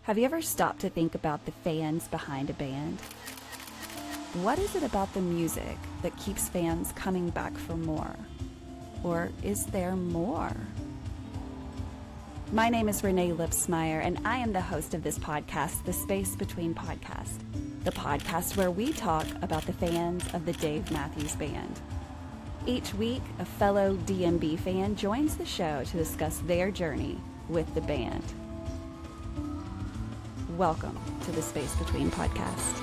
Have you ever stopped to think about the fans behind a band? What is it about the music that keeps fans coming back for more? Or is there more? My name is Renae Lipsmeyer, and I am the host of this podcast, The Space Between Podcast, the podcast where we talk about the fans of the Dave Matthews Band. Each week, a fellow DMB fan joins the show to discuss their journey with the band. Welcome to the Space Between Podcast.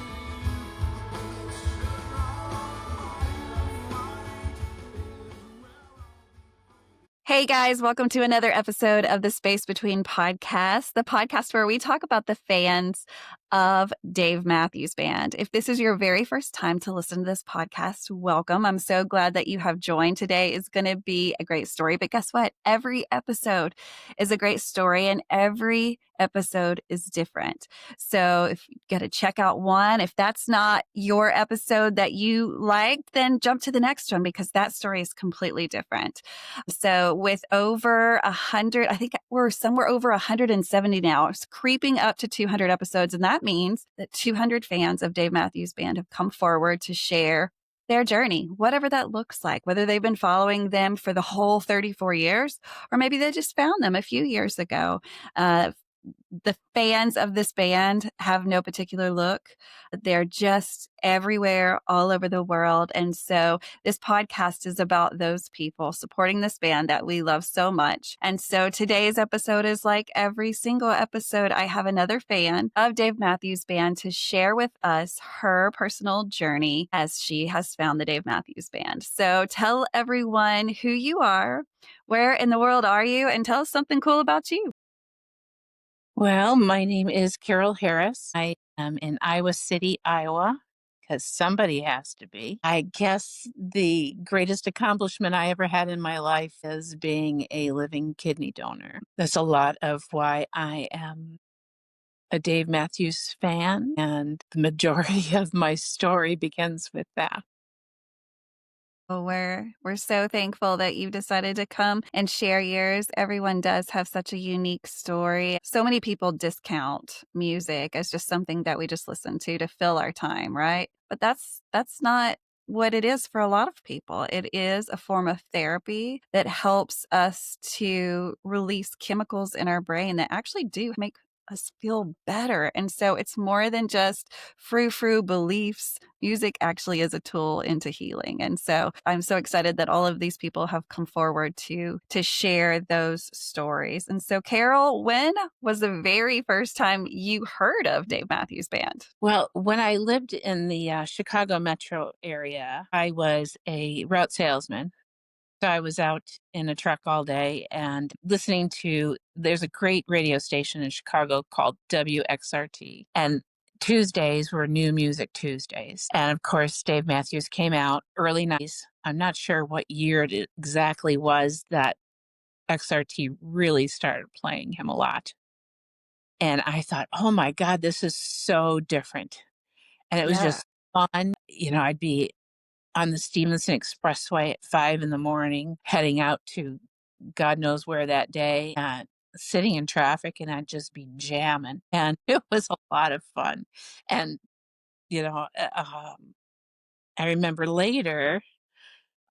Hey guys, welcome to another episode of the Space Between Podcast, the podcast where we talk about the fans of Dave Matthews Band. If this is your very first time to listen to this podcast, welcome. I'm so glad that you have joined. Today is going to be a great story, but guess what? Every episode is a great story and every episode is different. So if you got to check out one, if that's not your episode that you liked, then jump to the next one because that story is completely different. So with over 100, I think we're somewhere over 170 now. It's creeping up to 200 episodes. And that means that 200 fans of Dave Matthews Band have come forward to share their journey, whatever that looks like, whether they've been following them for the whole 34 years, or maybe they just found them a few years ago. The fans of this band have no particular look. They're just everywhere, all over the world. And so this podcast is about those people supporting this band that we love so much. And so today's episode is like every single episode. I have another fan of Dave Matthews Band to share with us her personal journey as she has found the Dave Matthews Band. So tell everyone who you are, where in the world are you, and tell us something cool about you. Well, my name is Carol Harris. I am in Iowa City, Iowa, because somebody has to be. I guess the greatest accomplishment I ever had in my life is being a living kidney donor. That's a lot of why I am a Dave Matthews fan, and the majority of my story begins with that. Well, we're so thankful that you decided to come and share yours. Everyone does have such a unique story. So many people discount music as just something that we just listen to fill our time, right? But that's not what it is for a lot of people. It is a form of therapy that helps us to release chemicals in our brain that actually do make us feel better. And so it's more than just frou-frou beliefs. Music actually is a tool into healing. And so I'm so excited that all of these people have come forward to share those stories. And so Carol, when was the very first time you heard of Dave Matthews Band? Well, when I lived in the Chicago metro area, I was a route salesman. So I was out in a truck all day and listening to, there's a great radio station in Chicago called WXRT. And Tuesdays were New Music Tuesdays. And of course, Dave Matthews came out early 90s. I'm not sure what year it exactly was that XRT really started playing him a lot. And I thought, oh my God, this is so different. And it was Yeah. just fun. I'd be on the Stevenson Expressway at 5 in the morning, heading out to God knows where that day, and sitting in traffic, and I'd just be jamming. And it was a lot of fun. And, you know, uh, um, I remember later,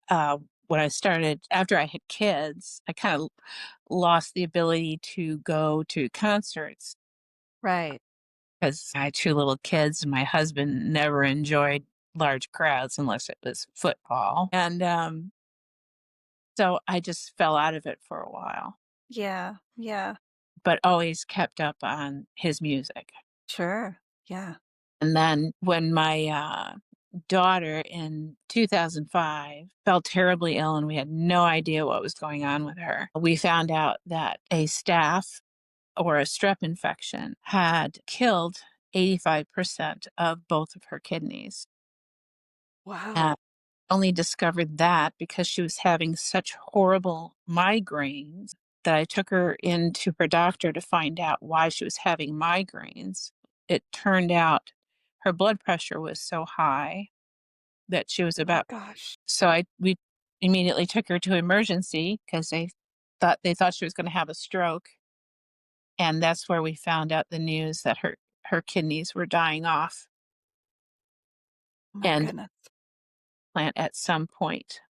when I started, after I had kids, I kind of lost the ability to go to concerts Right. because I had two little kids, and my husband never enjoyed large crowds unless it was football. And so I just fell out of it for a while, Yeah. Yeah. but always kept up on his music. Sure. Yeah. And then when my daughter in 2005 fell terribly ill and we had no idea what was going on with her, we found out that a staph or a strep infection had killed 85% of both of her kidneys. Wow. Only discovered that because she was having such horrible migraines that I took her into her doctor to find out why she was having migraines. It turned out her blood pressure was so high that she was Oh about, gosh. so we immediately took her to emergency because they thought she was going to have a stroke. and that's where we found out the news that her kidneys were dying off Oh my and goodness. plant at some point.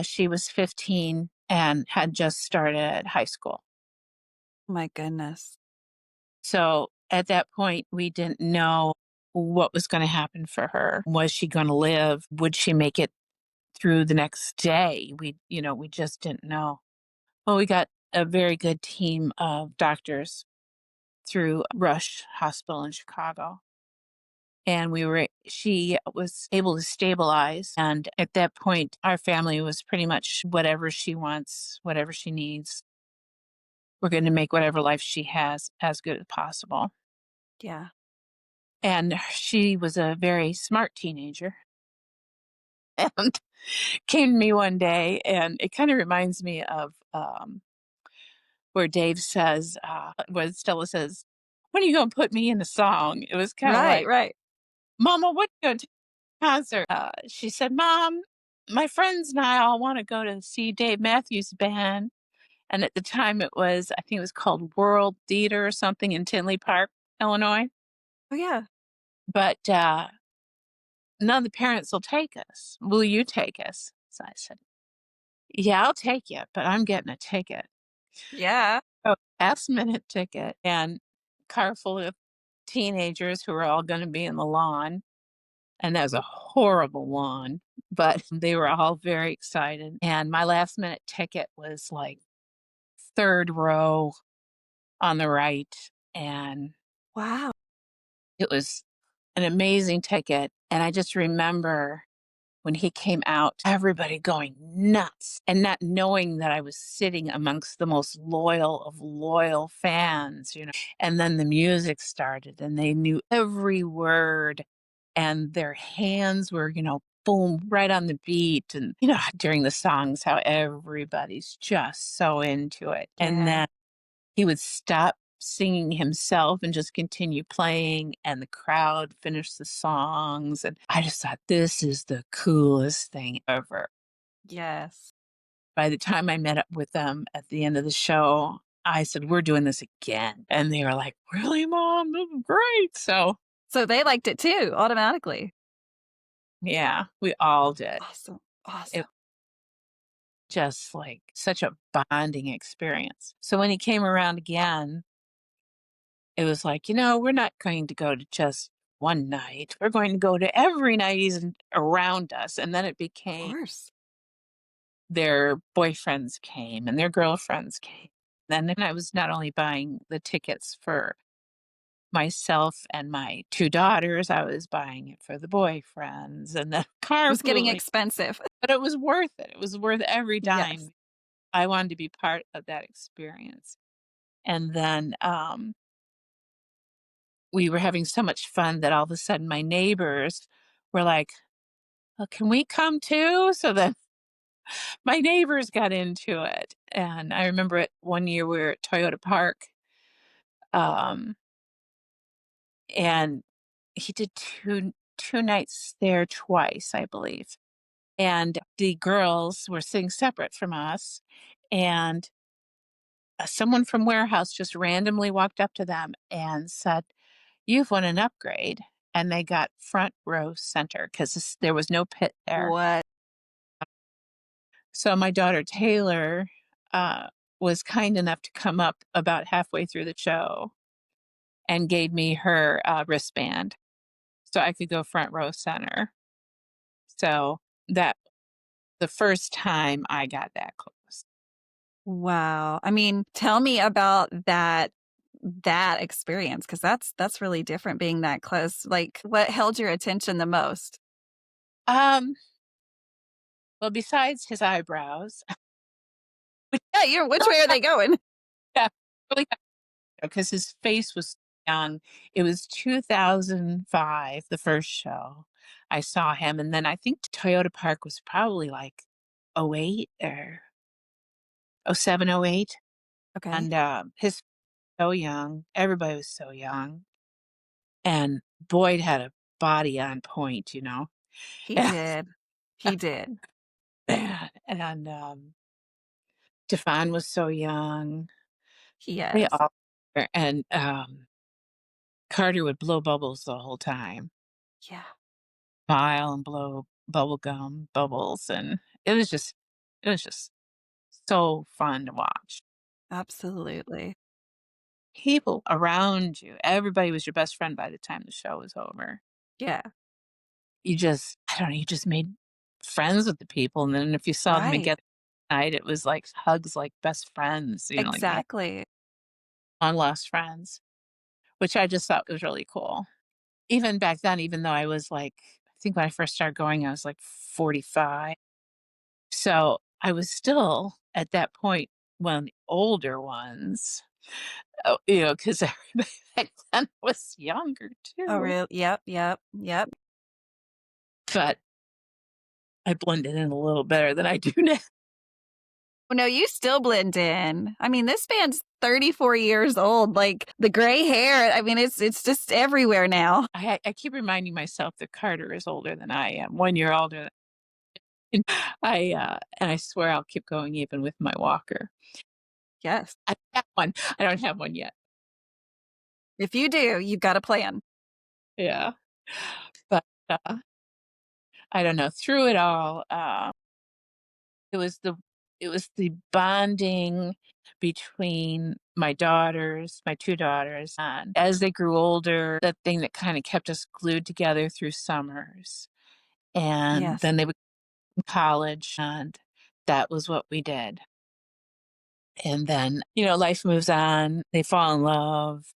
She was 15 and had just started high school. My goodness. So at that point, we didn't know what was going to happen for her. Was she going to live? Would she make it through the next day? We just didn't know. Well, we got a very good team of doctors through Rush Hospital in Chicago. And she was able to stabilize. And at that point, our family was pretty much whatever she wants, whatever she needs. We're going to make whatever life she has as good as possible. Yeah. And she was a very smart teenager and came to me one day. And it kind of reminds me of where Dave says, where Stella says, "When are you going to put me in a song?" It was kind of Right, like, right. "Mama, what are you going to concert?" She said, "Mom, my friends and I all want to go to see Dave Matthews Band." And at the time it was, I think it was called World Theater or something in Tinley Park, Illinois. Oh, yeah. But none of the parents will take us. Will you take us? So I said, "Yeah, I'll take you, but I'm getting a ticket." Yeah. Oh, last minute ticket and car full of teenagers who were all going to be in the lawn. And that was a horrible lawn, but they were all very excited. And my last minute ticket was like third row on the right. And Wow. it was an amazing ticket. And I just remember when he came out, everybody going nuts and not knowing that I was sitting amongst the most loyal of loyal fans. And then the music started and they knew every word and their hands were, boom, right on the beat. And, during the songs, how everybody's just so into it. And Yeah. then he would stop singing himself and just continue playing, and the crowd finished the songs, and I just thought, "This is the coolest thing ever." Yes. By the time I met up with them at the end of the show, I said, "We're doing this again." And they were like, "Really, Mom? This is great." So, So they liked it too, automatically. yeah, we all did. Awesome. It Awesome. just like such a bonding experience. So when he came around again, it was like, we're not going to go to just one night. We're going to go to every night he's around us. And then it Of became course. their boyfriends came and their girlfriends came. Then I was not only buying the tickets for myself and my two daughters, I was buying it for the boyfriends and the It was getting carpooling. expensive. But it was worth it. It was worth every Yes. dime. I wanted to be part of that experience. And then we were having so much fun that all of a sudden my neighbors were like, "Well, can we come too?" So then my neighbors got into it. And I remember it one year we were at Toyota Park, um, and he did two nights there twice, I believe. And the girls were sitting separate from us. And someone from warehouse just randomly walked up to them and said, "You've won an upgrade." And they got front row center because there was no pit there. What? So my daughter Taylor uh, was kind enough to come up about halfway through the show and gave me her wristband so I could go front row center. So that the first time I got that close. Wow. I mean, tell me about that experience, because that's really different being that close. Like, what held your attention the most? Um, well, besides his eyebrows, Yeah, you're which way are they going? yeah, really, because his face was young. It was 2005, the first show I saw him, and then I think Toyota Park was probably like '08 or '07, '08, Okay. and, his so young, everybody was so young, and Boyd had a body on point. He did. He did. And, Stefan was so young, They Yes. all were, and, Carter would blow bubbles the whole time, Yeah, smile and blow bubble gum bubbles, and it was just it was just so fun to watch. absolutely. People around you, everybody was your best friend by the time the show was over. Yeah, You just I don't know, you just made friends with the people, and then if you saw them right. again at night, it was like hugs like best friends, like you had Exactly. long lost friends, which I just thought was really cool. Even back then, even though I was like I think when I first started going, I was like 45. So, I was still at that point one of the older ones, because everybody back then was younger Oh, too. real yep, yep, yep. But I blended in a little better than I do now. Well, no, you still blend in. I mean, this band's 34 years old, like, the gray hair, I mean, it's just everywhere now. I keep reminding myself that Carter is older than I am, 1 year older. And I swear I'll keep going even with my walker. Yes. I have one. I don't have one yet. If you do, you've got a plan. Yeah. But, I don't know, through it all, it was the bonding between my 2 daughters, and as they grew older, the thing that kinda kept us glued together through summers, and Yes. then they would go to college, and that was what we did. And then, life moves on, they fall in love,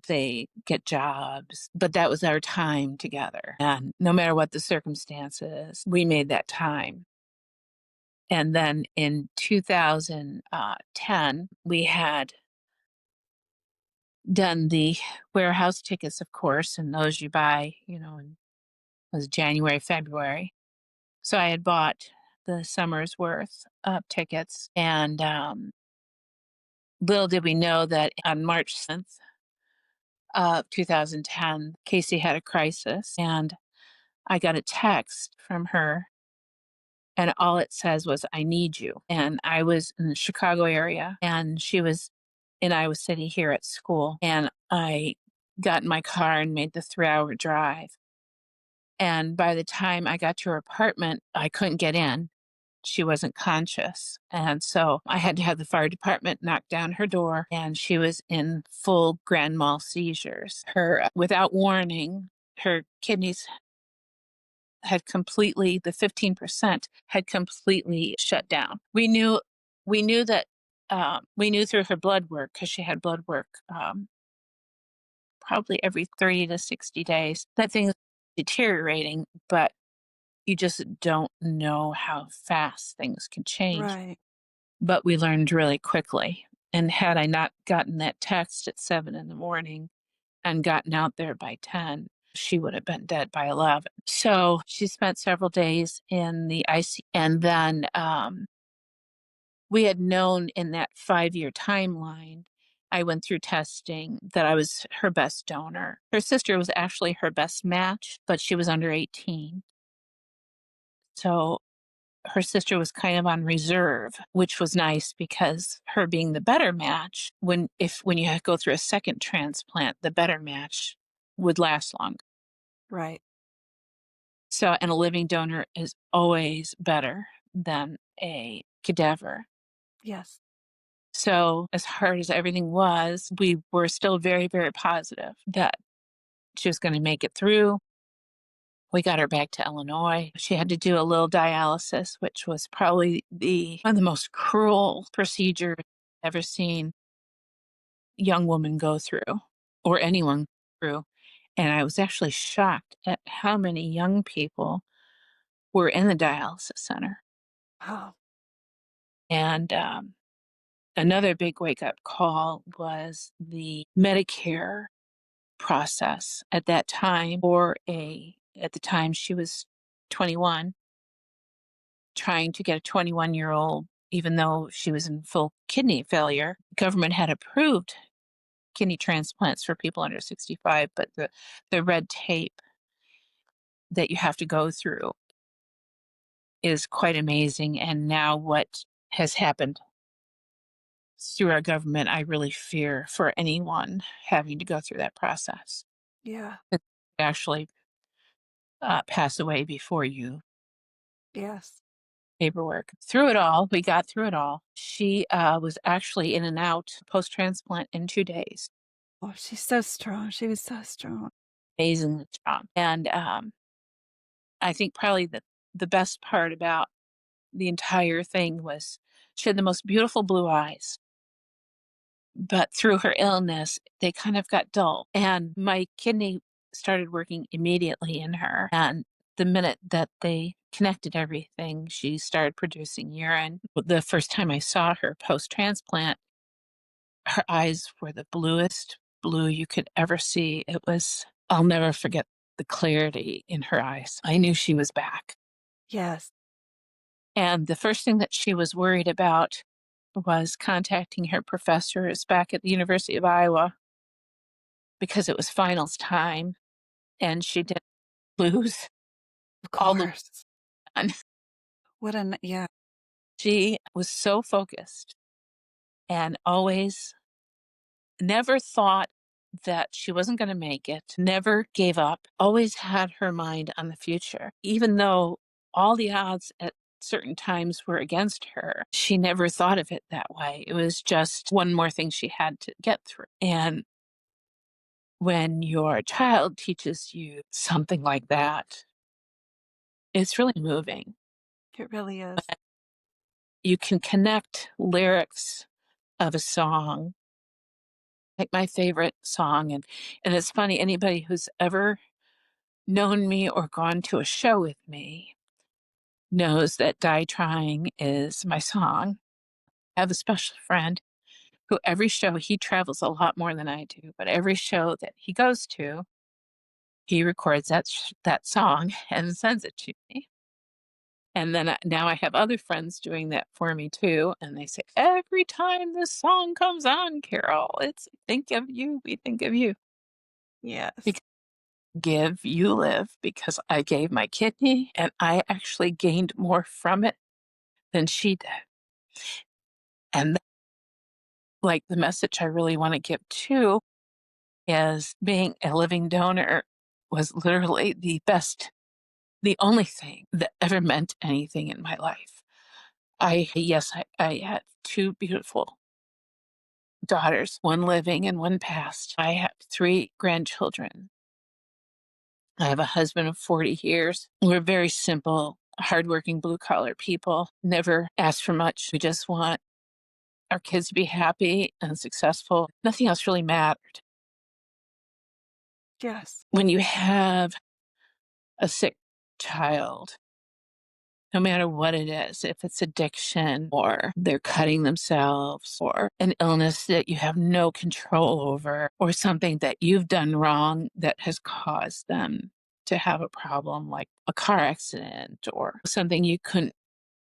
they get jobs, but that was our time together, and no matter what the circumstances, we made that time. And then in 2010, we had done the warehouse tickets, of course, and those you buy, in was January, February. So I had bought the summer's worth of tickets, and little did we know that on March 7th of 2010, Casey had a crisis, and I got a text from her, and all it says was, "I need you." And I was in the Chicago area, and she was in Iowa City here at school. And I got in my car and made the 3-hour drive. And by the time I got to her apartment, I couldn't get in. She wasn't conscious. And so I had to have the fire department knock down her door, and she was in full grand mal seizures. Without warning, her kidneys the 15% had completely shut down. We knew that, we knew through her blood work, because she had blood work, probably every 30 to 60 days, that thing is deteriorating, but you just don't know how fast things can change. Right. But we learned really quickly. And had I not gotten that text at 7 in the morning and gotten out there by 10, she would have been dead by 11. So she spent several days in the ICU. And then we had known in that 5-year timeline, I went through testing that I was her best donor. Her sister was actually her best match, but she was under 18. So her sister was kind of on reserve, which was nice because her being the better match, when you go through a second transplant, the better match would last longer. Right. So, and a living donor is always better than a cadaver. Yes. So, as hard as everything was, we were still very, very positive that she was going to make it through. We got her back to Illinois. She had to do a little dialysis, which was probably one of the most cruel procedures I've ever seen a young woman go through, or anyone go through. And I was actually shocked at how many young people were in the dialysis center. Oh, And another big wake up call was the Medicare process at that time. At the time she was 21, trying to get a 21-year-old, even though she was in full kidney failure. Government had approved kidney transplants for people under 65, but the red tape that you have to go through is quite amazing. And now what has happened through our government, I really fear for anyone having to go through that process. Yeah. It actually pass away before you Yes. paperwork. Through it all, we got through it all. She was actually in and out post transplant in 2 days. Oh, she's so strong. She was so strong. Amazingly strong. And I think probably the best part about the entire thing was she had the most beautiful blue eyes. But through her illness, they kind of got dull. And my kidney started working immediately in her. And the minute that they connected everything, she started producing urine. The first time I saw her post transplant, her eyes were the bluest blue you could ever see. I'll never forget the clarity in her eyes. I knew she was back. Yes. And the first thing that she was worried about was contacting her professors back at the University of Iowa because it was finals time and she didn't lose Of all the course. one. Yeah. She was so focused and always never thought that she wasn't going to make it, never gave up, always had her mind on the future. Even though all the odds at certain times were against her, she never thought of it that way. It was just one more thing she had to get through. And when your child teaches you something like that, it's really moving. It really is. You can connect lyrics of a song, like my favorite song. And it's funny, anybody who's ever known me or gone to a show with me knows that Die Trying is my song. I have a special friend who every show, he travels a lot more than I do, but every show that he goes to, he records that song and sends it to me. And then now I have other friends doing that for me too. And they say, every time this song comes on, Carol, it's think of you. We think of you. Yes. Because give, you live, because I gave my kidney and I actually gained more from it than she did. And like the message I really want to give too is being a living donor was literally the only thing that ever meant anything in my life. Yes, I had two beautiful daughters, one living and one passed. I have three grandchildren. I have a husband of 40 years. We're very simple, hardworking, blue collar people, never ask for much. We just want our kids to be happy and successful. Nothing else really mattered. Yes. When you have a sick child, no matter what it is, if it's addiction or they're cutting themselves or an illness that you have no control over or something that you've done wrong that has caused them to have a problem like a car accident or something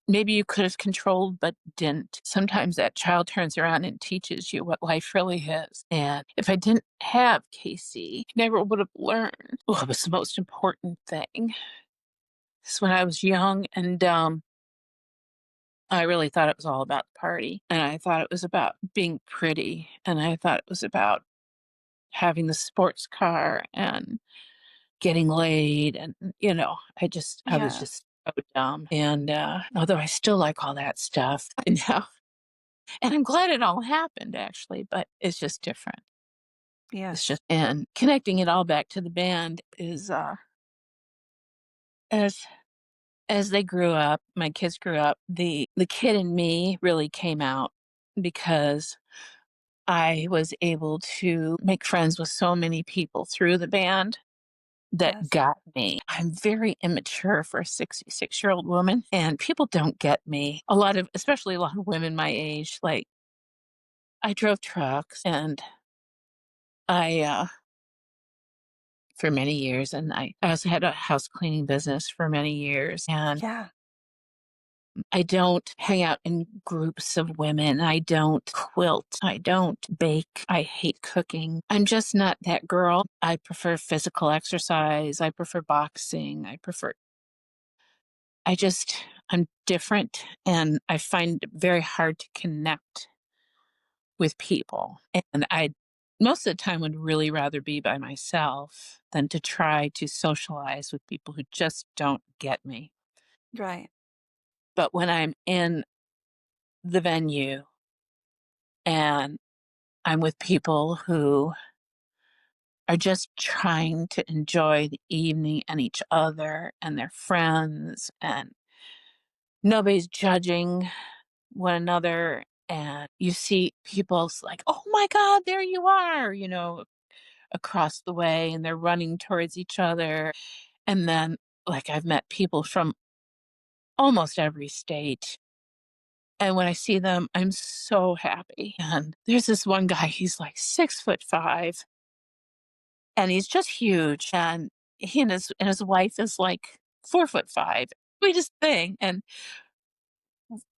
maybe you could have controlled but didn't. Sometimes that child turns around and teaches you what life really is. And if I didn't have Casey, I never would have learned what was the most important thing. This when I was young and dumb, I really thought it was all about the party. And I thought it was about being pretty. And I thought it was about having the sports car and getting laid. And, I was Yes. just so dumb. And although I still like all that stuff, and I'm glad it all happened actually, but it's just different. It's Yes. just, and connecting it all back to the band is, as as they grew up, my kids grew up, the kid in me really came out because I was able to make friends with so many people through the band that Yes. got me. I'm very immature for a 66-year-old woman, and people don't get me. Especially a lot of women my age, like I drove trucks and I for many years, and I also had a house cleaning business for many years, and Yeah. I don't hang out in groups of women. I don't quilt. I don't bake. I hate cooking. I'm just not that girl. I prefer physical exercise. I prefer boxing. I'm different and I find it very hard to connect with people. And I most of the time would really rather be by myself than to try to socialize with people who just don't get me. Right. But when I'm in the venue and I'm with people who are just trying to enjoy the evening and each other and their friends, and nobody's judging one another. And you see people's like, oh my God, there you are, across the way, and they're running towards each other. And then, like, I've met people from almost every state. And when I see them, I'm so happy. And there's this one guy, he's like 6'5", and he's just huge. And his wife is like 4'5". Sweetest thing. And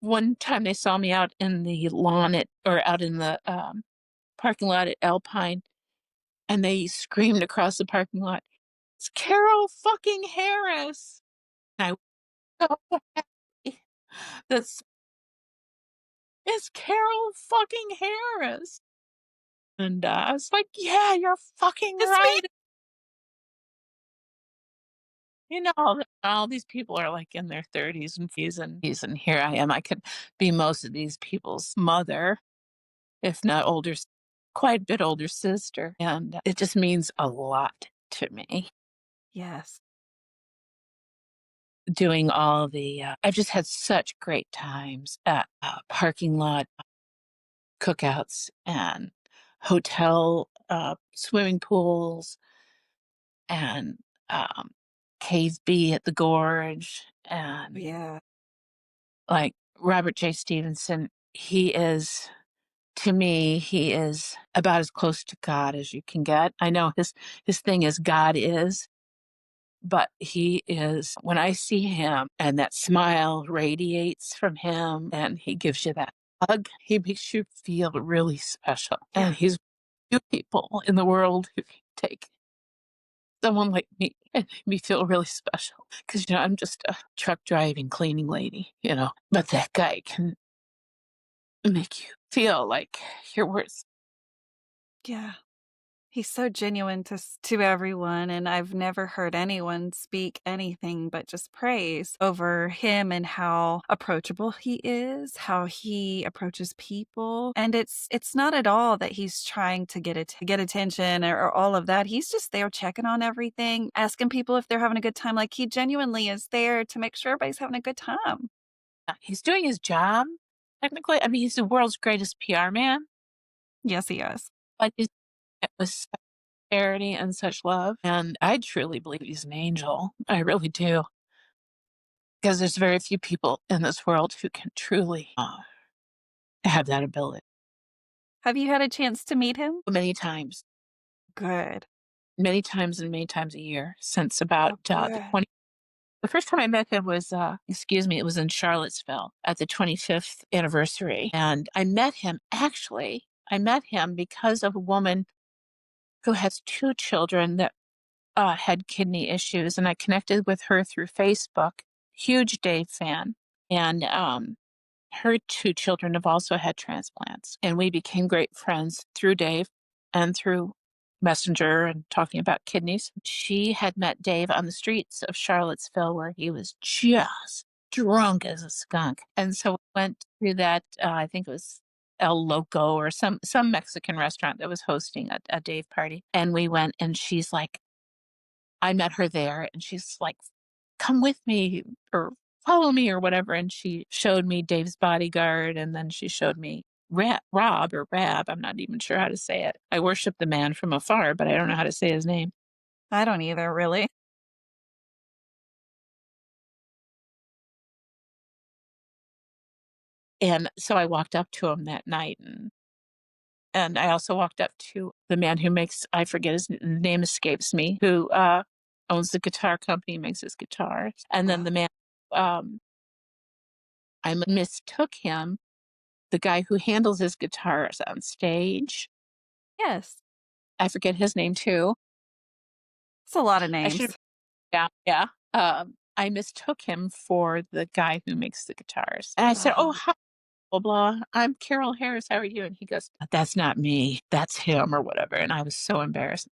one time they saw me out in the out in the parking lot at Alpine, and they screamed across the parking lot, "It's Carol fucking Harris!" And I was so happy. That's It's Carol fucking Harris. And I was like, "Yeah, you're fucking It's me. right." All these people are like in their 30s and 40s, and here I am. I could be most of these people's mother, if not older, quite a bit older sister. And it just means a lot to me. Yes. Doing all I've just had such great times at parking lot cookouts and hotel swimming pools and Cave B at the Gorge. And Yeah. like Robert J. Stevenson, to me, he is about as close to God as you can get. I know his thing is God is, but he is, when I see him and that smile radiates from him and he gives you that hug, he makes you feel really special. Yeah. And he's few people in the world who can take someone like me and make me feel really special. Because, I'm just a truck driving, cleaning lady. But that guy can make you feel like you're worth. Yeah. He's so genuine to everyone, and I've never heard anyone speak anything but just praise over him and how approachable he is, how he approaches people. And it's not at all that he's trying to get attention or all of that. He's just there checking on everything, asking people if they're having a good time. Like, he genuinely is there to make sure everybody's having a good time. He's doing his job, technically. I mean, he's the world's greatest PR man, Yes, he is. but he's it with such charity and such love. And I truly believe he's an angel. I really do. Because there's very few people in this world who can truly have that ability. Have you had a chance to meet him? Many times, Good. and many times a year since about Oh, the good. 20. The first time I met him was, it was in Charlottesville at the 25th anniversary. And I met him because of a woman who has two children that had kidney issues. And I connected with her through Facebook, huge Dave fan. And her two children have also had transplants. And we became great friends through Dave and through Messenger and talking about kidneys. She had met Dave on the streets of Charlottesville where he was just drunk as a skunk. And so we went to that, I think it was El Loco or some Mexican restaurant that was hosting a Dave party. And we went, and she's like, I met her there, and she's like, come with me or follow me or whatever. And she showed me Dave's bodyguard, and then she showed me Rob or Rab. I'm not even sure how to say it. I worship the man from afar, but I don't know how to say his name. I don't either, really. And so I walked up to him that night, and I also walked up to the man who makes, I forget name escapes me, who owns the guitar company, makes his guitars. And then Wow. the man, um, I mistook him, the guy who handles his guitars on stage. Yes. I forget his name too. It's a lot of I should names. Yeah, yeah. I mistook him for the guy who makes the guitars. And I said, "Oh, Oh, hi." blah, blah. I'm Carol Harris. How are you? And he goes, that's not me. That's him or whatever. And I was so embarrassed.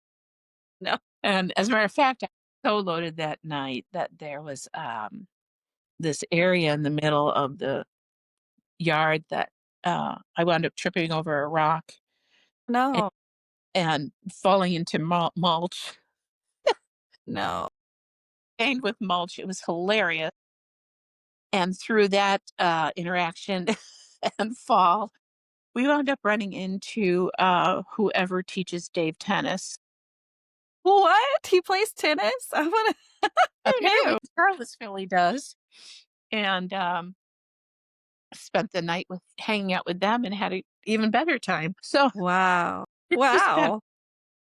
No. And as a matter of fact, I was so loaded that night that there was this area in the middle of the yard that I wound up tripping over a rock and, No. and falling into mulch, No. stained with mulch. It was hilarious. And through that interaction and fall, we wound up running into whoever teaches Dave tennis. What? He plays tennis? I wanna Who Apparently, knew? Charlottesville does. And spent the night with hanging out with them and had an even better time. So Wow. it's just been Wow.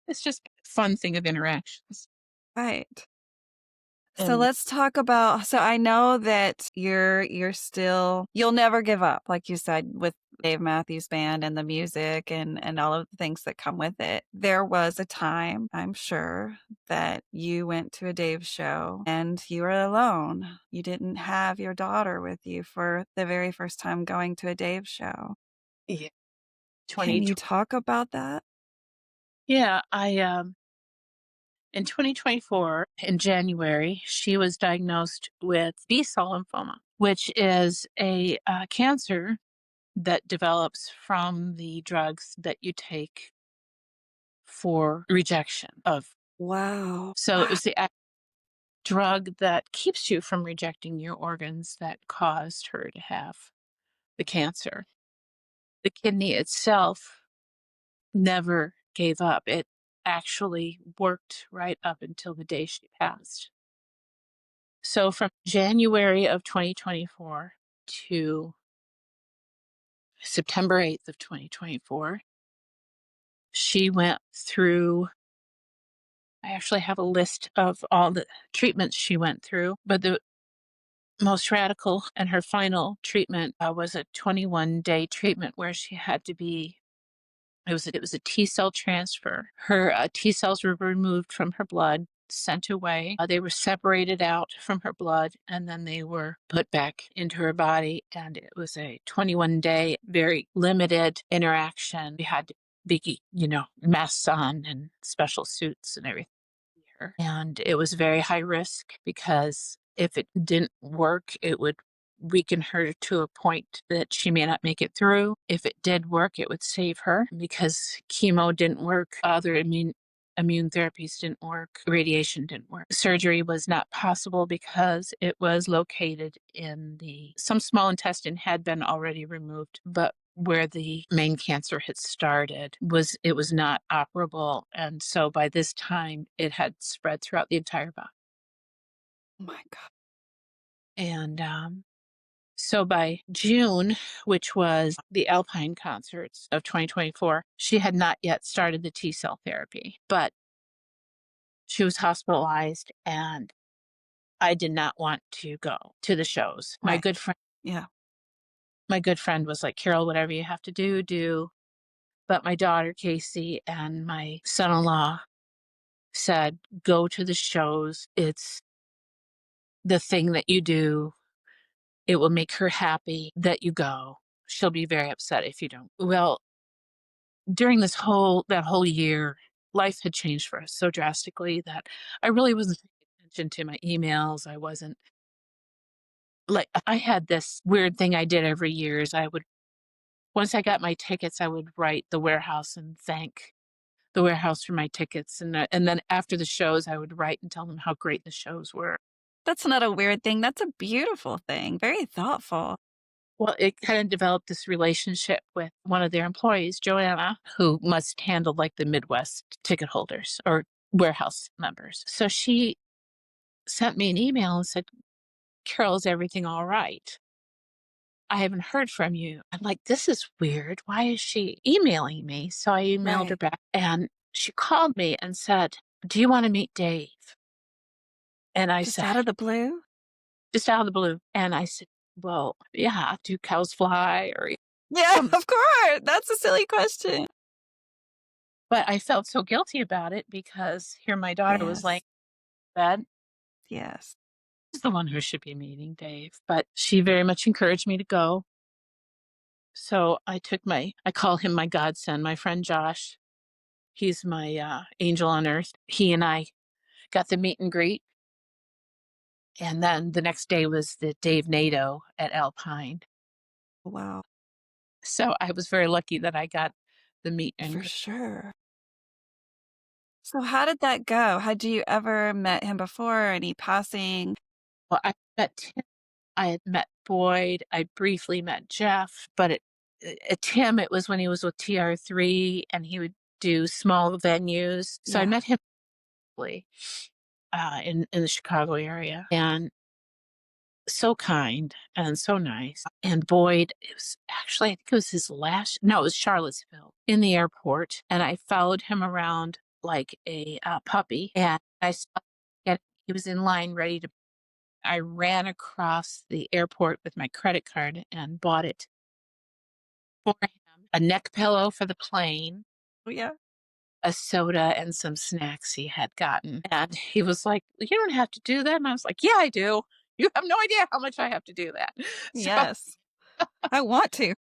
it's just a fun thing of interactions. Right. So And let's talk about so I know that you're still you'll never give up, like you said, with Dave Matthews Band and the music and all of the things that come with it. There was a time, I'm sure, that you went to a Dave show and you were alone. You didn't have your daughter with you for the very first time going to a Dave show. yeah, Can you 2020. talk about that? Yeah, I in 2024 in January, she was diagnosed with B-cell lymphoma, which is a cancer that develops from the drugs that you take for rejection of. Wow. So it Wow. was the drug that keeps you from rejecting your organs that caused her to have the cancer. The kidney itself never gave up. It actually worked right up until the day she passed. So from January of 2024 to September 8th of 2024, she went through I actually have a list of all the treatments she went through, but the most radical and her final treatment was a 21-day treatment where she had to be it was a T cell transfer. Her T cells were removed from her blood, sent away. They were separated out from her blood, and then they were put back into her body. And it was a 21-day, very limited interaction. We had to be, masks on and special suits and everything. And it was very high risk because if it didn't work, it would weaken her to a point that she may not make it through. If it did work, it would save her because chemo didn't work, other immune therapies didn't work, radiation didn't work. Surgery was not possible because it was located in some small intestine had been already removed, but where the main cancer had started was not operable, and so by this time it had spread throughout the entire body. Oh my God. And so by June, which was the Alpine concerts of 2024, she had not yet started the T cell therapy, but she was hospitalized, and I did not want to go to the shows. Right. Yeah. My good friend was like, Carol, whatever you have to do, do. But my daughter, Casey, and my son in law said, go to the shows. It's the thing that you do. It will make her happy that you go. She'll be very upset if you don't. Well, during that whole year, life had changed for us so drastically that I really wasn't paying attention to my emails. I wasn't like I had this weird thing I did every year is I would once I got my tickets, I would write the warehouse and thank the warehouse for my tickets, and then after the shows, I would write and tell them how great the shows were. That's not a weird thing. That's a beautiful thing. Very thoughtful. Well, it kind of developed this relationship with one of their employees, Joanna, who must handle like the Midwest ticket holders or warehouse members. So she sent me an email and said, Carol, is everything all right? I haven't heard from you. I'm like, this is weird. Why is she emailing me? So I emailed her Right. back and she called me and said, do you want to meet Dave? And I Just said, out of the blue? just out of the blue. And I said, well, yeah, do cows fly or Yeah, some, of course. That's a silly question. but I felt so guilty about it because here my daughter was laying Yes. in bed. Yes. She's the one who should be meeting Dave, but she very much encouraged me to go. So I call him my godson, my friend Josh. He's my angel on earth. He and I got the meet and greet. And then the next day was the Dave NATO at Alpine. Wow. So I was very lucky that I got the meet and For greet. sure. So how did that go? Had you ever met him before? Any passing? Well, I met Tim. I had met Boyd. I briefly met Jeff, but Tim, it was when he was with TR3 and he would do small venues. So I Yeah. met him briefly, in the Chicago area, and so kind and so nice. And Boyd, it was actually, I think it was his last, no, it was Charlottesville in the airport. And I followed him around like a puppy. And I saw he was in line ready to, I ran across the airport with my credit card and bought it for him a neck pillow for the plane, Oh, yeah. a soda, and some snacks he had gotten. And he was like, "You don't have to do that." And I was like, "Yeah, I do. You have no idea how much I have to do that." So, Yes. I want to.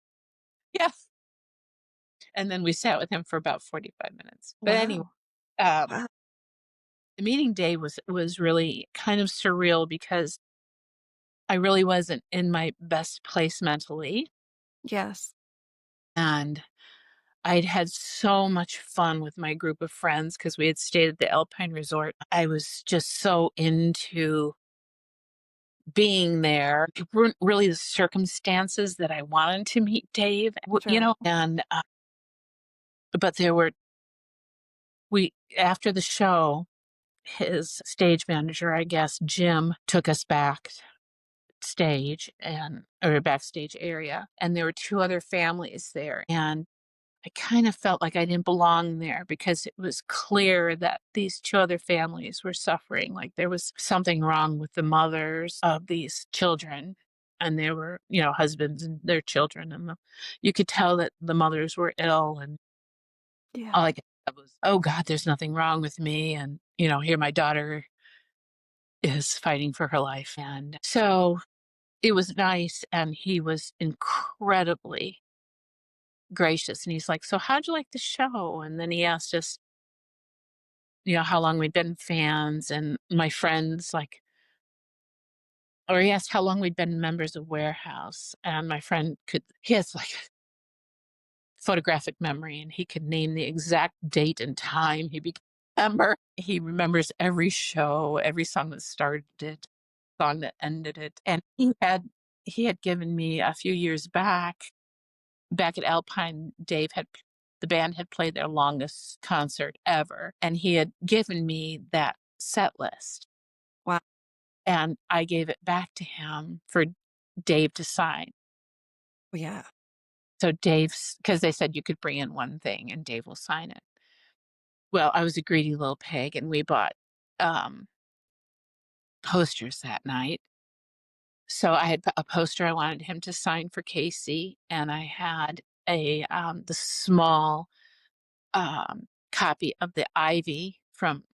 yeah. And then we sat with him for about 45 minutes. But anyway, Wow. um, Wow. the meeting day was really kind of surreal because I really wasn't in my best place mentally. Yes. And I'd had so much fun with my group of friends because we had stayed at the Alpine Resort. I was just so into being there. It weren't really the circumstances that I wanted to meet Dave, Sure. and but there were we after the show, his stage manager, I guess, Jim, took us backstage and or backstage area, and there were two other families there, and I kind of felt like I didn't belong there because it was clear that these two other families were suffering. Like there was something wrong with the mothers of these children. And there were, husbands and their children. And you could tell that the mothers were ill. And Yeah. all I could think of was, oh God, there's nothing wrong with me. And, here my daughter is fighting for her life. And so it was nice. And he was incredibly gracious, and he's like, "So how'd you like the show?" And then he asked us, how long we'd been fans, and my friends, like, or he asked how long we'd been members of Warehouse, and my friend he has, like, photographic memory, and he could name the exact date and time he became a member. He remembers every show, every song that started it, song that ended it, and he had given me a few years back at Alpine, the band had played their longest concert ever, and he had given me that set list, Wow. and I gave it back to him for Dave to sign. Yeah. So Dave's, because they said you could bring in one thing and Dave will sign it. Well, I was a greedy little pig, and we bought um, posters that night. So I had a poster I wanted him to sign for Casey, and I had the small copy of the Ivy from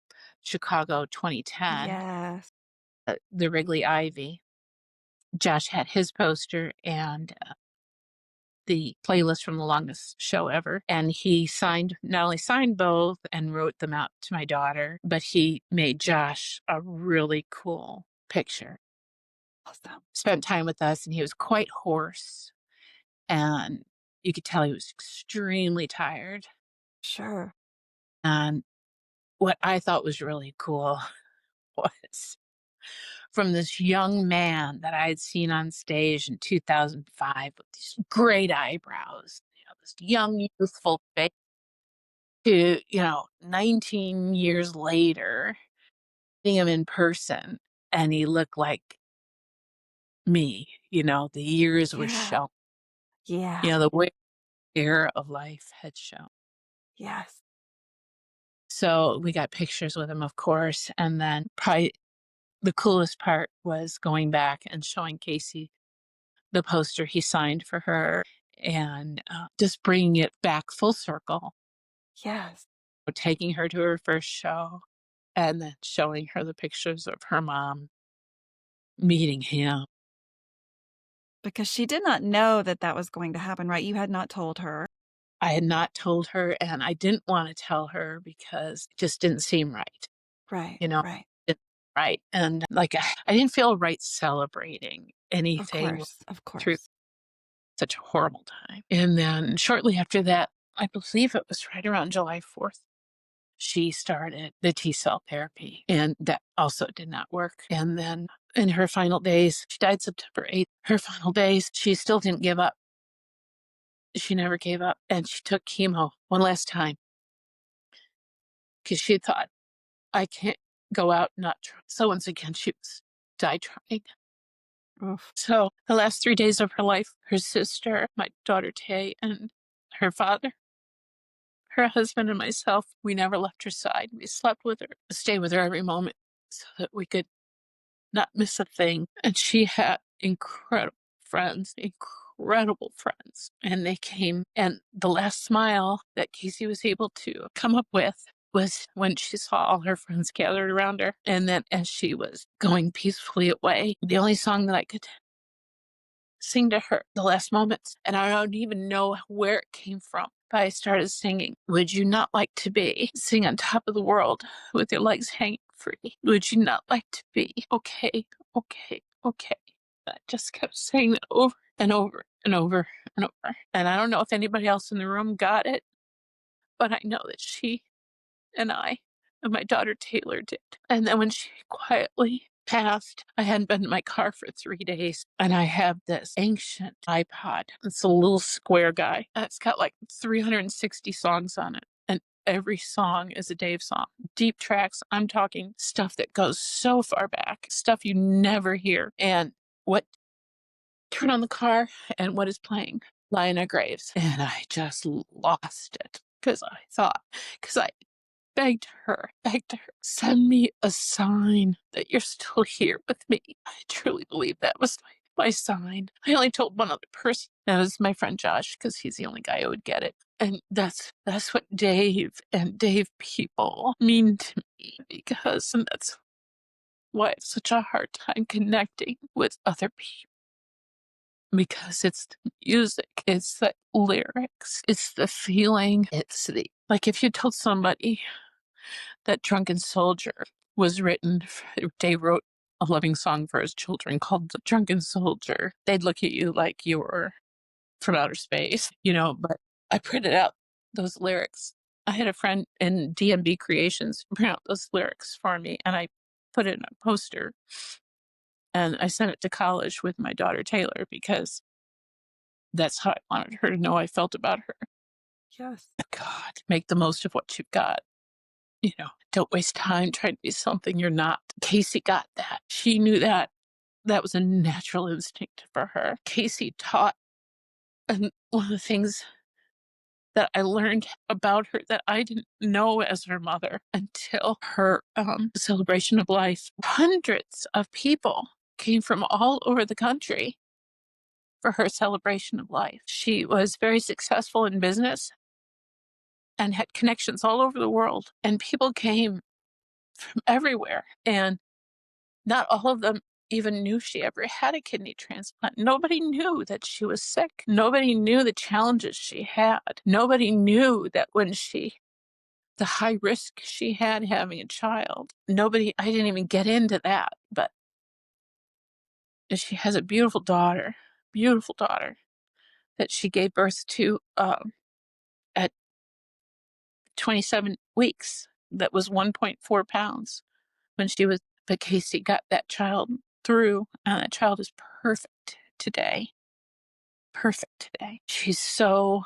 Chicago 2010, Yes. the Wrigley Ivy. Josh had his poster and the playlist from the longest show ever. And he not only signed both and wrote them out to my daughter, but he made Josh a really cool picture. Awesome. Spent time with us, and he was quite hoarse. And you could tell he was extremely tired. Sure. And what I thought was really cool was from this young man that I had seen on stage in 2005 with these great eyebrows, this young, youthful face to, 19 years later, seeing him in person, and he looked like me, the years were Yeah. shown, Yeah. the wear of life had shown. Yes. So we got pictures with him, of course. And then probably the coolest part was going back and showing Casey the poster he signed for her, and just bringing it back full circle, Yes. taking her to her first show and then showing her the pictures of her mom meeting him. Because she did not know that that was going to happen, right? You had not told her. I had not told her, and I didn't wanna tell her because it just didn't seem right, Right, you know? right. It right, and, like, I didn't feel right celebrating anything Of through course. such a horrible time, and then shortly after that, I believe it was right around July 4th, she started the T-cell therapy, and that also did not work, and then in her final days she died September 8th. Her final days, she still didn't give up. She never gave up, and she took chemo one last time because she thought, "I can't go out not try." So once again, she was die trying. Oof. So the last 3 days of her life, her sister, my daughter Tay, and her father, her husband, and myself, we never left her side. We slept with her, stayed with her every moment so that we could not miss a thing. And she had incredible friends. And they came, and the last smile that Casey was able to come up with was when she saw all her friends gathered around her. And then as she was going peacefully away, the only song that I could sing to her the last moments, and I don't even know where it came from. But I started singing, "Would you not like to be sing on top of the world with your legs hanging free? Would you not like to be okay, okay, okay?" I just kept saying that over and over and over and over. And I don't know if anybody else in the room got it, but I know that she and I and my daughter Taylor did. And then when she quietly passed, I hadn't been in my car for 3 days. And I have this ancient iPod. It's a little square guy. It's got like 360 songs on it. And every song is a Dave song. Deep tracks. I'm talking stuff that goes so far back, stuff you never hear. And what turn on the car and what is playing? Lie in Our Graves. And I just lost it because I begged her, send me a sign that you're still here with me. I truly believe that was my sign. I only told one other person. That was my friend Josh, because he's the only guy who would get it. And that's what Dave and Dave people mean to me, because and that's why I have such a hard time connecting with other people. Because it's the music, it's the lyrics, it's the feeling, it's the like if you told somebody that Drunken Soldier was written, Dave wrote a loving song for his children called The Drunken Soldier, they'd look at you like you were from outer space, but I printed out those lyrics. I had a friend in DMB Creations print out those lyrics for me, and I put it in a poster, and I sent it to college with my daughter Taylor because that's how I wanted her to know I felt about her. Yes. God, make the most of what you've got. Don't waste time trying to be something you're not. Casey got that. She knew that. That was a natural instinct for her. Casey taught, and one of the things that I learned about her that I didn't know as her mother until her celebration of life. Hundreds of people came from all over the country for her celebration of life. She was very successful in business and had connections all over the world, and people came from everywhere. And not all of them even knew she ever had a kidney transplant. Nobody knew that she was sick. Nobody knew the challenges she had. Nobody knew that the high risk she had having a child. I didn't even get into that, but she has a beautiful daughter that she gave birth to at 27 weeks. That was 1.4 pounds when she was, but Casey got that child through, and that child is perfect today. Perfect today. She's so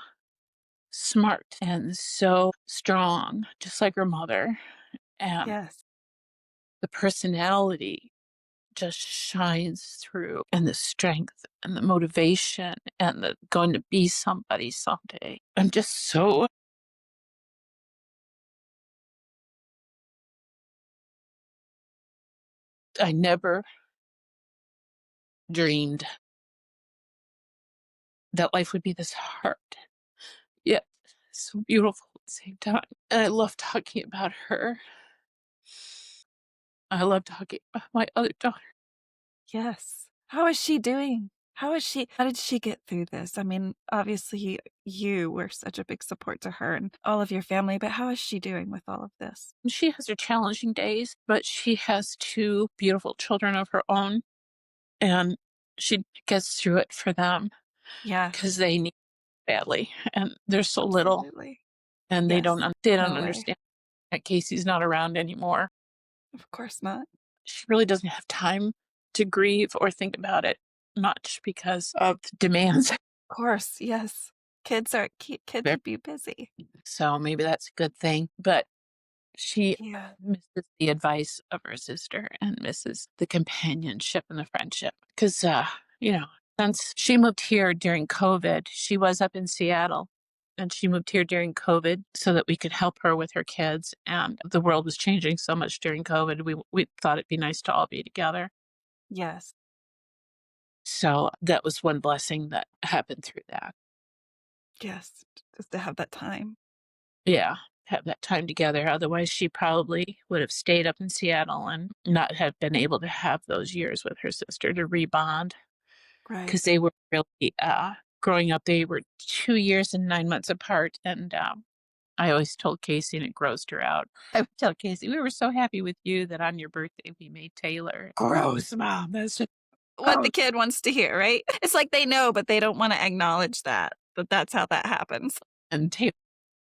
smart and so strong, just like her mother. And Yes. the personality just shines through, and the strength and the motivation and the going to be somebody someday. I'm just so, I never dreamed that life would be this hard, yet so beautiful at the same time. And I love talking about her. I love talking about my other daughter. Yes. How is she doing? How did she get through this? I mean, obviously you were such a big support to her and all of your family, but how is she doing with all of this? She has her challenging days, but she has 2 beautiful children of her own, and she gets through it for them because Yes, they need it badly, and they're so little, absolutely. and Yes. they don't No way. understand that Casey's not around anymore. Of course not. She really doesn't have time to grieve or think about it much because of the demands. Of course, yes. Kids There. keep you busy. So maybe that's a good thing, but she Yeah. misses the advice of her sister and misses the companionship and the friendship. Because, you know, since she moved here during COVID, she was up in Seattle and she moved here during COVID so that we could help her with her kids. And the world was changing so much during COVID. We thought it'd be nice to all be together. Yes. So that was one blessing that happened through that. Yes. Just to have that time. Yeah, have that time together. Otherwise, she probably would have stayed up in Seattle and not have been able to have those years with her sister to rebond because Right. they were really, growing up, they were 2 years and 9 months apart, and, I always told Casey, and it grossed her out. I would tell Casey, "We were so happy with you that on your birthday, we made Taylor." "Gross, mom, that's just What the gross." kid wants to hear, right? It's like they know, but they don't wanna acknowledge that, but that's how that happens. And Taylor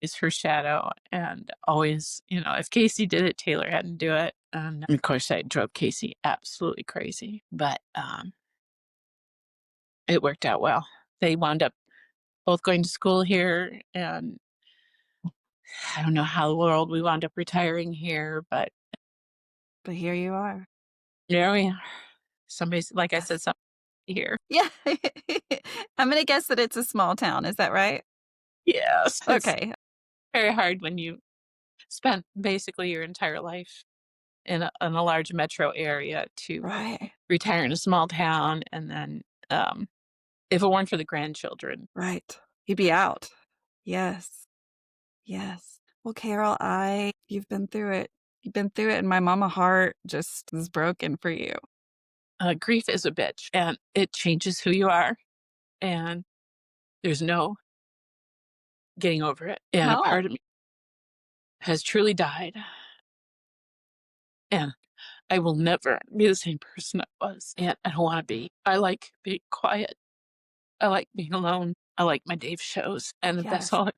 is her shadow, and always, if Casey did it, Taylor had to do it, and of course, I drove Casey absolutely crazy, but, it worked out well. They wound up both going to school here, and I don't know how the world we wound up retiring here, but But here you are. there we are. Somebody's like I said, Yes. somebody here. Yeah. I'm gonna guess that it's a small town, is that right? Yes, it's Okay. very hard when you spent basically your entire life in a large metro area to Right. retire in a small town, and then, if it weren't for the grandchildren. Right. You'd be out. Yes. Yes. Well, Carol, I you've been through it. You've been through it, and my mama heart just is broken for you. Grief is a bitch, and it changes who you are, and there's no getting over it, and a No. part of me has truly died, and I will never be the same person I was, and I don't wanna be. I like being quiet. I like being alone. I like my Dave shows, and if that's Yes. all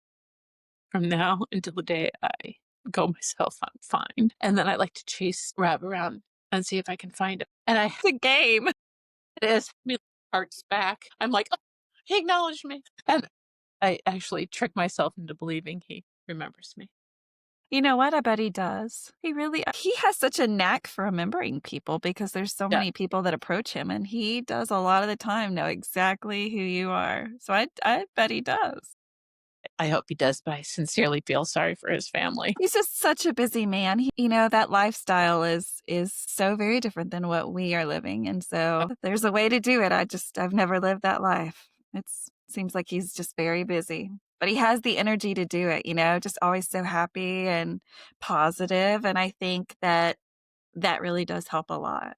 from now until the day I go myself, I'm fine, and then I like to chase Rab around and see if I can find him, and It's a game. it is me heart's back. I'm like, "Oh, he acknowledged me," and I actually trick myself into believing he remembers me. You know what? I bet he does. He really he has such a knack for remembering people because there's so Yeah, many people that approach him, and he does a lot of the time know exactly who you are. So I bet he does. I hope he does, but I sincerely feel sorry for his family. He's just such a busy man. That lifestyle is so very different than what we are living, and so there's a way to do it. I've never lived that life. It's seems like he's just very busy, but he has the energy to do it, just always so happy and positive, and I think that that really does help a lot.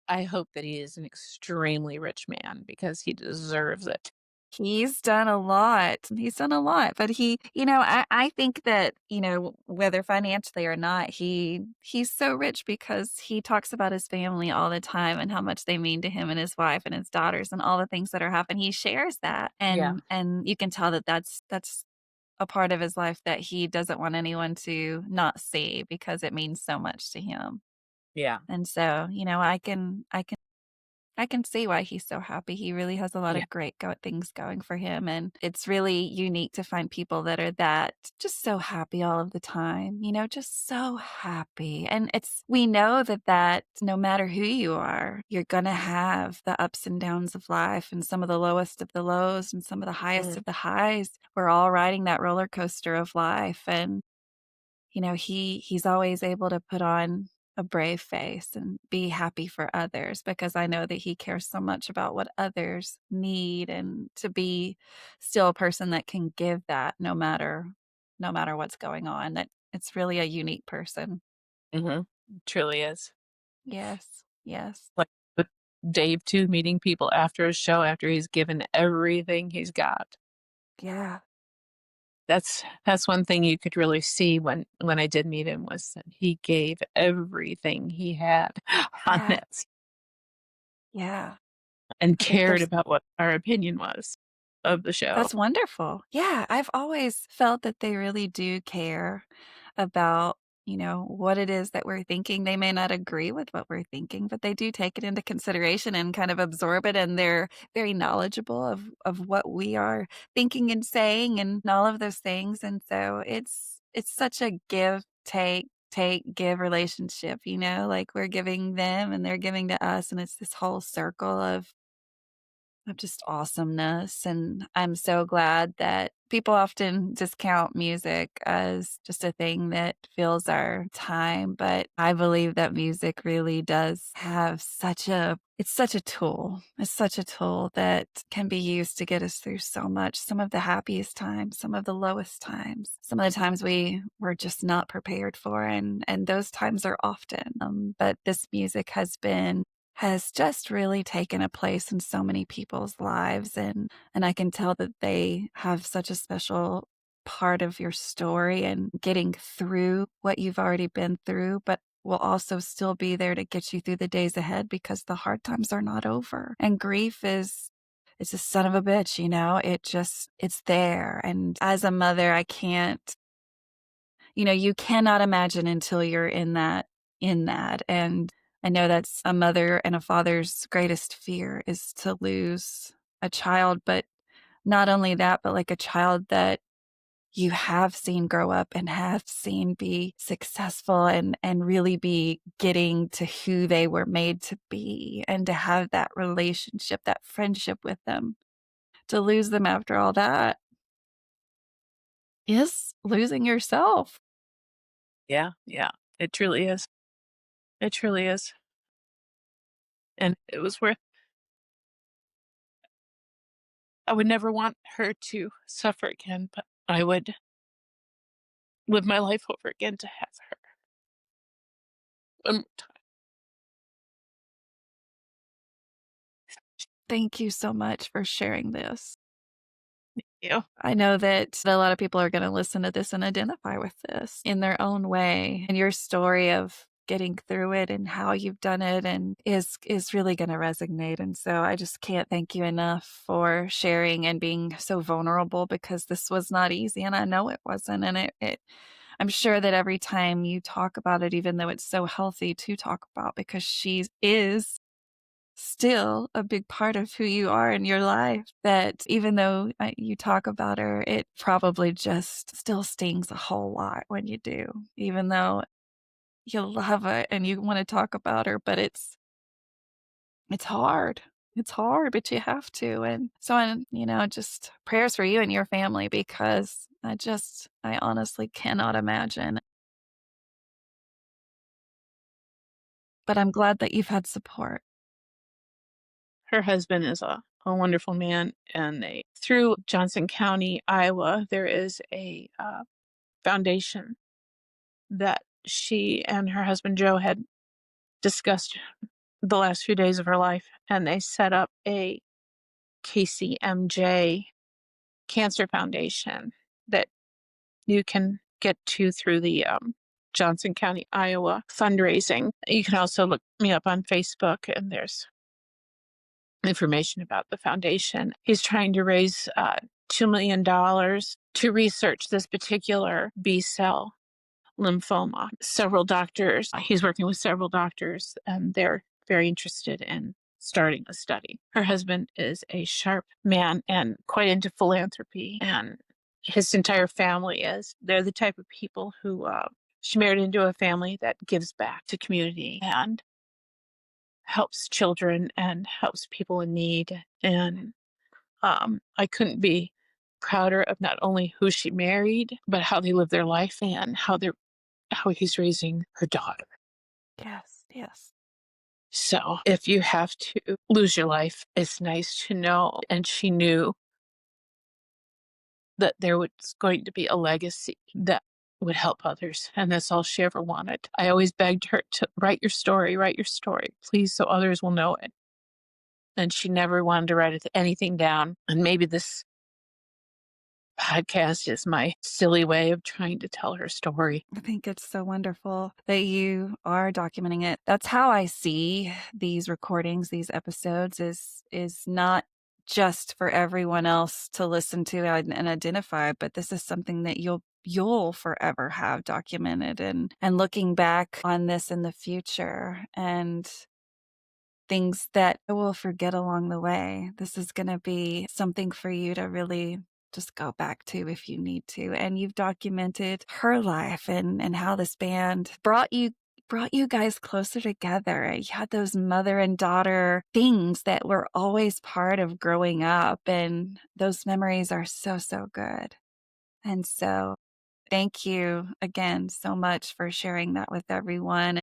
I hope that he is an extremely rich man because he deserves it. He's done a lot. He's done a lot, but I think that, whether financially or not, he's so rich because he talks about his family all the time and how much they mean to him and his wife and his daughters and all the things that are happening. He shares that, Yeah, and you can tell that that's a part of his life that he doesn't want anyone to not see because it means so much to him. yeah, And so, I can see why he's so happy. He really has a lot yeah. of great things going for him. And it's really unique to find people that are that just so happy all of the time, just so happy. And we know that no matter who you are, you're going to have the ups and downs of life and some of the lowest of the lows and some of the highest Mm, of the highs. We're all riding that roller coaster of life. And he's always able to put on a brave face and be happy for others because I know that he cares so much about what others need and to be still a person that can give that no matter what's going on. That it's really a unique person. mhm. Truly is. Yes. Yes. Like, but Dave too, meeting people after a show after he's given everything he's got. Yeah. That's one thing you could really see when I did meet him was that he gave everything he had on Yeah. that Yeah. and I think cared there's about what our opinion was of the show. That's wonderful. Yeah, I've always felt that they really do care about, what it is that we're thinking. They may not agree with what we're thinking, but they do take it into consideration and kind of absorb it, and they're very knowledgeable of what we are thinking and saying and all of those things, and so it's such a give, take, give relationship, like we're giving them and they're giving to us, and it's this whole circle of just awesomeness. And I'm so glad that people often discount music as just a thing that fills our time. But I believe that music really does have it's such a tool. It's such a tool that can be used to get us through so much. Some of the happiest times, some of the lowest times, some of the times we were just not prepared for. And those times are often. But this music has just really taken a place in so many people's lives, and I can tell that they have such a special part of your story and getting through what you've already been through, but will also still be there to get you through the days ahead because the hard times are not over. And grief is it's a son of a bitch, it's there. And as a mother, I can't you cannot imagine until you're in that. And I know that's a mother and a father's greatest fear is to lose a child, but not only that, but like a child that you have seen grow up and have seen be successful and really be getting to who they were made to be, and to have that relationship, that friendship with them. To lose them after all that is losing yourself. Yeah, yeah. It truly is. It truly is. And it was worth I would never want her to suffer again, but I would live my life over again to have her one more time. Thank you so much for sharing this. You know, I know that a lot of people are going to listen to this and identify with this in their own way. And your story of getting through it and how you've done it and is really going to resonate. And so I just can't thank you enough for sharing and being so vulnerable, because this was not easy, and I know it wasn't. And it I'm sure that every time you talk about it, even though it's so healthy to talk about, because she is still a big part of who you are in your life, that even though you talk about her, it probably just still stings a whole lot when you do, even though you love her and you want to talk about her, but it's hard. It's hard, but you have to. And so, just prayers for you and your family, because I honestly cannot imagine. But I'm glad that you've had support. her husband is a wonderful man, and through Johnson County, Iowa, there is a foundation that she and her husband Joe had discussed the last few days of her life, and they set up a KCMJ Cancer Foundation that you can get to through the Johnson County, Iowa fundraising. You can also look me up on Facebook, and there's information about the foundation. He's trying to raise $2 million to research this particular B cell lymphoma. He's working with several doctors, and they're very interested in starting a study. Her husband is a sharp man and quite into philanthropy, and his entire family is. They're the type of people who she married into a family that gives back to community and helps children and helps people in need. And I couldn't be prouder of not only who she married, but how they live their life and how he's raising her daughter. Yes, yes. So if you have to lose your life, it's nice to know. And she knew that there was going to be a legacy that would help others. And that's all she ever wanted. I always begged her to write your story, please, so others will know it. and she never wanted to write anything down. And maybe this podcast is my silly way of trying to tell her story. I think it's so wonderful that you are documenting it. That's how I see these recordings, these episodes is not just for everyone else to listen to and identify, but this is something that you'll forever have documented and looking back on this in the future and things that I will forget along the way. This is going to be something for you to really just go back to if you need to. And you've documented her life and how this band brought you guys closer together. You had those mother and daughter things that were always part of growing up, and those memories are so, so good. And so thank you again so much for sharing that with everyone.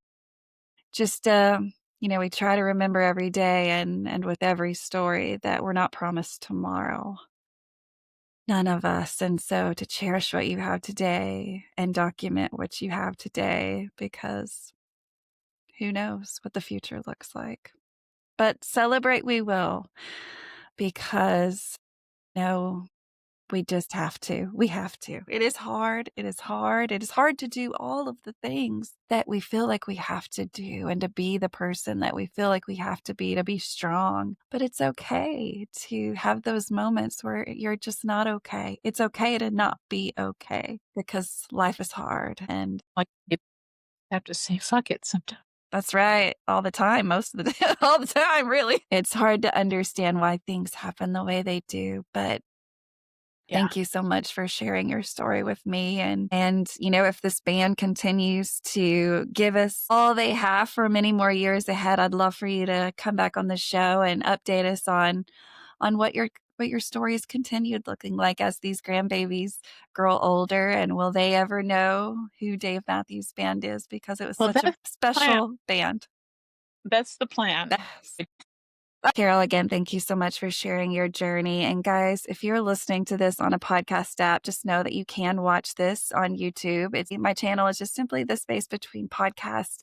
Just we try to remember every day and with every story that we're not promised tomorrow. None of us. And so to cherish what you have today and document what you have today, because who knows what the future looks like. But celebrate we will, because no, we just have to. We have to. It is hard. It is hard. It is hard to do all of the things that we feel like we have to do and to be the person that we feel like we have to be strong. But it's okay to have those moments where you're just not okay. It's okay to not be okay because life is hard. And Like, you have to say fuck it sometimes. that's right. All the time, most of the all the time, really. It's hard to understand why things happen the way they do, but Yeah. thank you so much for sharing your story with me. And if this band continues to give us all they have for many more years ahead, I'd love for you to come back on the show and update us on what your story has continued looking like as these grandbabies grow older. And will they ever know who Dave Matthews Band is? Because it was Well, such a that's the plan. special band. That's the plan. Yes. Carol, again, thank you so much for sharing your journey. And guys, if you're listening to this on a podcast app, just know that you can watch this on YouTube. My channel is just simply the space between podcasts.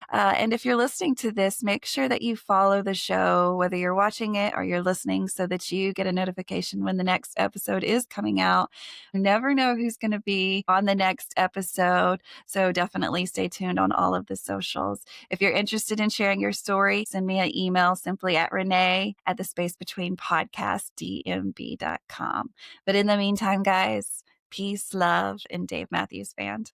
And if you're listening to this, make sure that you follow the show, whether you're watching it or you're listening, so that you get a notification when the next episode is coming out. You never know who's going to be on the next episode. So definitely stay tuned on all of the socials. If you're interested in sharing your story, send me an email simply at Renae at the space between podcastdmb.com. But in the meantime, guys, peace, love, and Dave Matthews Band.